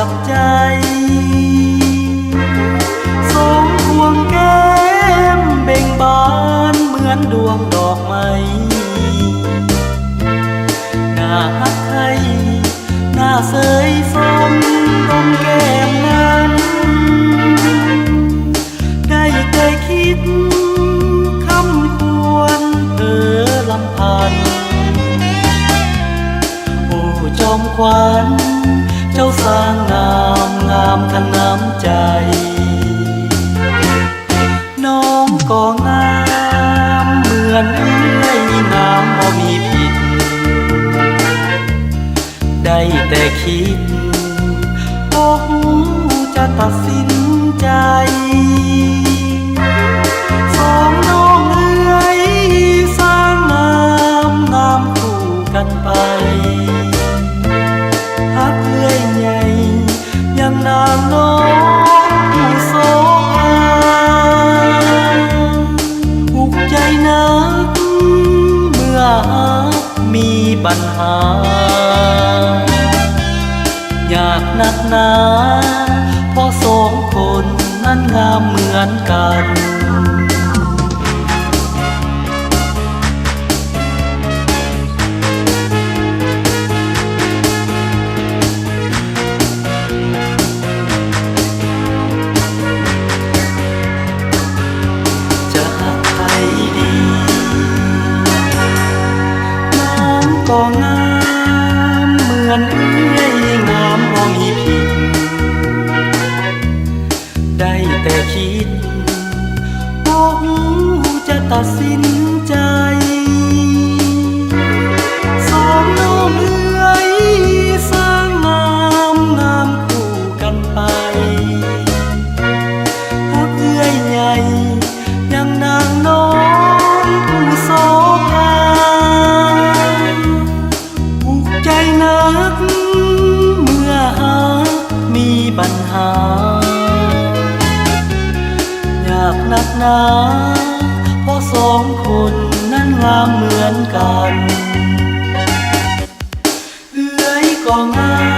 จับใจสองพวงแก้มเบ่งบานเหมือนดวงดอกไม้หน้าฮักไทยหน้าเสยสมดมแก้มนั้นได้แต่คิดคำควรลำพันโอ้จอมขวัญเจ้าสร้างงามงามทั้งน้ำใจน้องก็งามเหมือนเอ้ยงามบ่มีผิดได้แต่คิดโอ้จะตัดสินใจสองน้องเอ้ยสร้างงามงามคู่กันไปฮักเอ้ยใหญ่ยังนางน้องผู้โสภาอุกใจนักเมื่อฮักมีปัญหายากนักหนาเพราะสองคนนั้นงามเหมือนกันจะหักใครดีน้องก็งามเหมือนเอ้ยงามบ่มีผิดได้แต่คิดโอ้จะตัดสินใจสองน้องเอ้ยสร้างงามงามคู่กันไปฮักเอ้ยใหญ่ยังนางน้องผู้โสภาผูกใจนักเมื่อฮักมีปัญหายากนักหนาเพราะสองคนนั้นงามเหมือนกันเอ้ยก็งาม